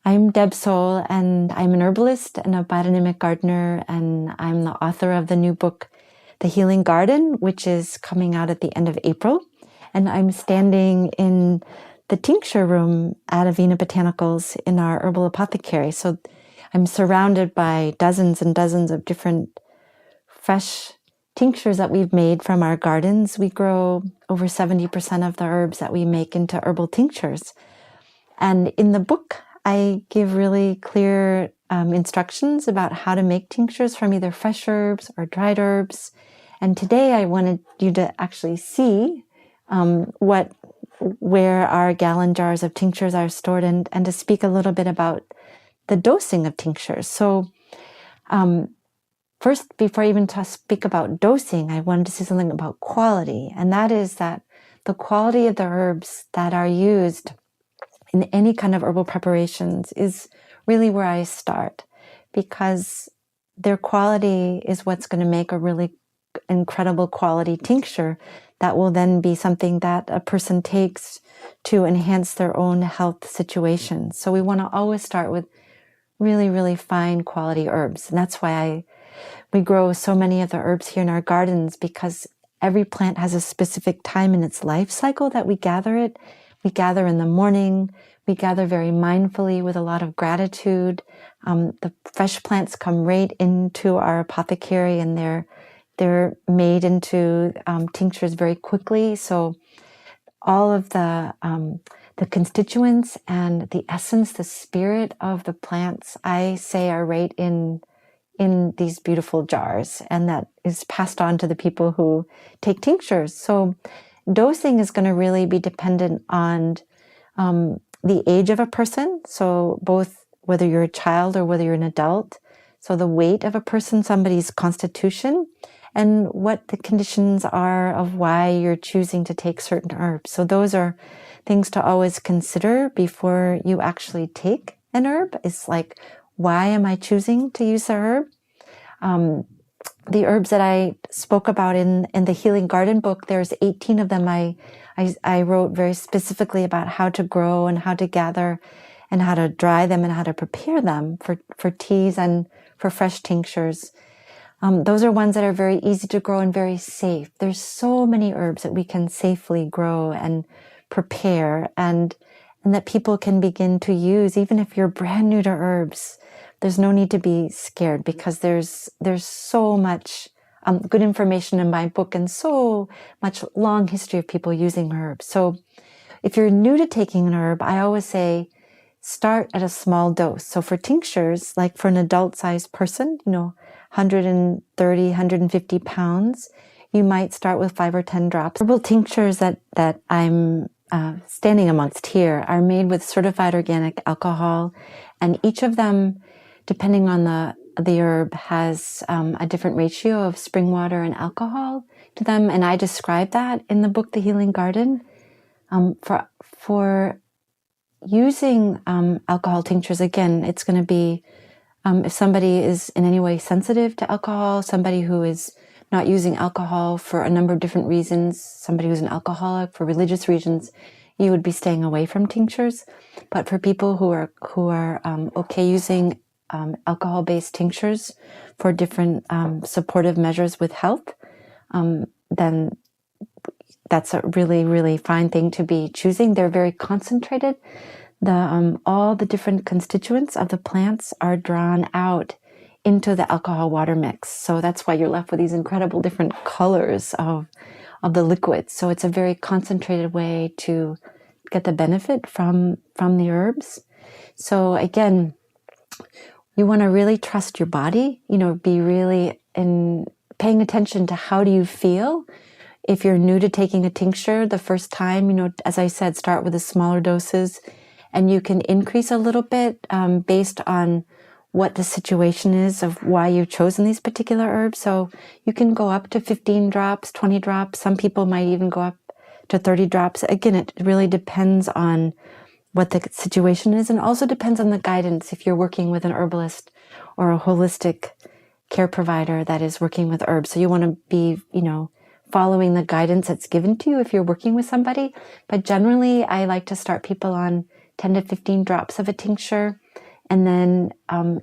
I'm Deb Soule, and I'm an herbalist and a biodynamic gardener, and I'm the author of the new book, The Healing Garden, which is coming out at the end of April. And I'm standing in the tincture room at Avena Botanicals in our herbal apothecary. So I'm surrounded by dozens and dozens of different fresh tinctures that we've made from our gardens. We grow over 70% of the herbs that we make into herbal tinctures. And in the book, I give really clear instructions about how to make tinctures from either fresh herbs or dried herbs. And today I wanted you to actually see where our gallon jars of tinctures are stored, and to speak a little bit about the dosing of tinctures. So first, before I even speak about dosing, I wanted to say something about quality. And that is that the quality of the herbs that are used in any kind of herbal preparations is really where I start, because their quality is what's going to make a really incredible quality tincture that will then be something that a person takes to enhance their own health situation. So we want to always start with really, really fine quality herbs. And that's why we grow so many of the herbs here in our gardens, because every plant has a specific time in its life cycle that we gather it. We gather in the morning. We gather very mindfully with a lot of gratitude. The fresh plants come right into our apothecary, and they're made into tinctures very quickly. So all of the constituents and the essence, the spirit of the plants, I say, are right in these beautiful jars, and that is passed on to the people who take tinctures. So dosing is going to really be dependent on the age of a person. So both whether you're a child or whether you're an adult. So the weight of a person, somebody's constitution, and what the conditions are of why you're choosing to take certain herbs. So those are things to always consider before you actually take an herb. It's like, why am I choosing to use the herb? The herbs that I spoke about in the Healing Garden book, there's 18 of them. I wrote very specifically about how to grow and how to gather and how to dry them and how to prepare them for teas and for fresh tinctures. Those are ones that are very easy to grow and very safe. There's so many herbs that we can safely grow and prepare, and that people can begin to use. Even if you're brand new to herbs, there's no need to be scared, because there's so much good information in my book and so much long history of people using herbs. So if you're new to taking an herb, I always say start at a small dose. So for tinctures, like for an adult-sized person, 130, 150 pounds, you might start with 5 or 10 drops. Herbal tinctures that I'm standing amongst here are made with certified organic alcohol, and each of them, depending on the herb, has a different ratio of spring water and alcohol to them. And I describe that in the book, The Healing Garden. For using alcohol tinctures, again, it's going to be if somebody is in any way sensitive to alcohol, somebody who is not using alcohol for a number of different reasons, somebody who's an alcoholic for religious reasons, you would be staying away from tinctures. But for people who are okay using alcohol-based tinctures for different supportive measures with health, then that's a really, really fine thing to be choosing. They're very concentrated. All the different constituents of the plants are drawn out into the alcohol water mix. So that's why you're left with these incredible different colors of the liquids. So it's a very concentrated way to get the benefit from the herbs. So again, you want to really trust your body, be really paying attention to how do you feel. If you're new to taking a tincture the first time, as I said, start with the smaller doses, and you can increase a little bit based on what the situation is of why you've chosen these particular herbs. So you can go up to 15 drops, 20 drops. Some people might even go up to 30 drops. Again, it really depends on what the situation is, and also depends on the guidance if you're working with an herbalist or a holistic care provider that is working with herbs. So you want to be, following the guidance that's given to you if you're working with somebody. But generally, I like to start people on 10 to 15 drops of a tincture. And then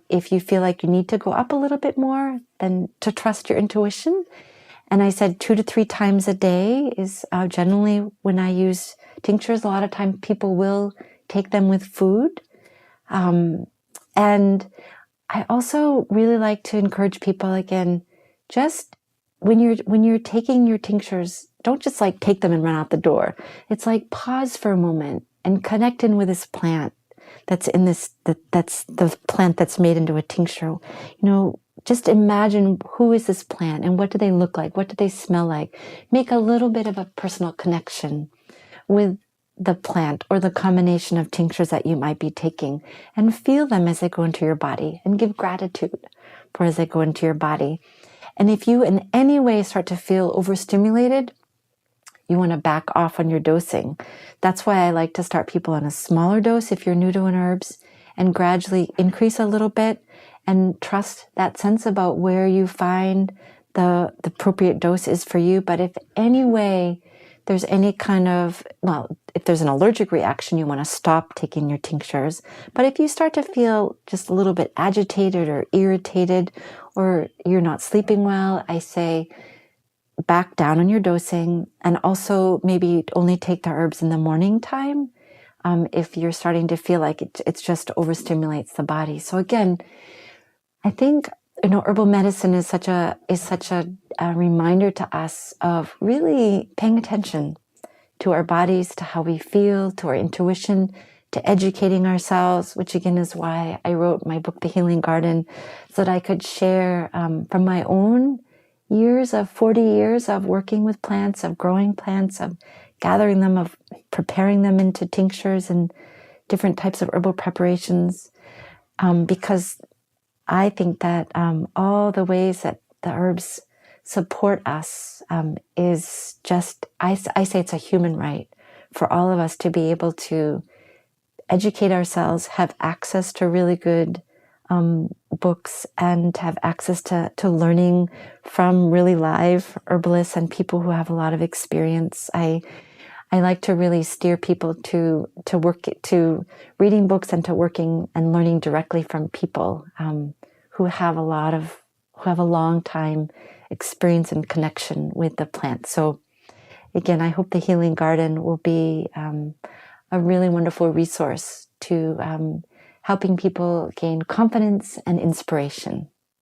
if you feel like you need to go up a little bit more, then to trust your intuition. And I said 2 to 3 times a day is generally when I use tinctures. A lot of time people will take them with food. And I also really like to encourage people, again, just when you're taking your tinctures, don't just like take them and run out the door. It's like pause for a moment and connect in with this plant that's in this, that's the plant that's made into a tincture. Just imagine, who is this plant and what do they look like? What do they smell like? Make a little bit of a personal connection with the plant or the combination of tinctures that you might be taking, and feel them as they go into your body, and give gratitude for as they go into your body. And if you in any way start to feel overstimulated, you want to back off on your dosing. That's why I like to start people on a smaller dose if you're new to an herbs, and gradually increase a little bit, and trust that sense about where you find the appropriate dose is for you. But if any way there's any kind of, if there's an allergic reaction, you want to stop taking your tinctures. But if you start to feel just a little bit agitated or irritated, or you're not sleeping well, I say back down on your dosing, and also maybe only take the herbs in the morning time if you're starting to feel like it just overstimulates the body. So again, I think herbal medicine is such a reminder to us of really paying attention to our bodies, to how we feel, to our intuition, to educating ourselves, which again is why I wrote my book, The Healing Garden, so that I could share from my own 40 years of working with plants, of growing plants, of gathering them, of preparing them into tinctures and different types of herbal preparations, because I think that all the ways that the herbs support us is just, I say it's a human right for all of us to be able to educate ourselves, have access to really good books, and have access to learning from really live herbalists and people who have a lot of experience. I like to really steer people to reading books and to working and learning directly from people who have a long time experience and connection with the plant. So again, I hope the Healing Garden will be a really wonderful resource to helping people gain confidence and inspiration.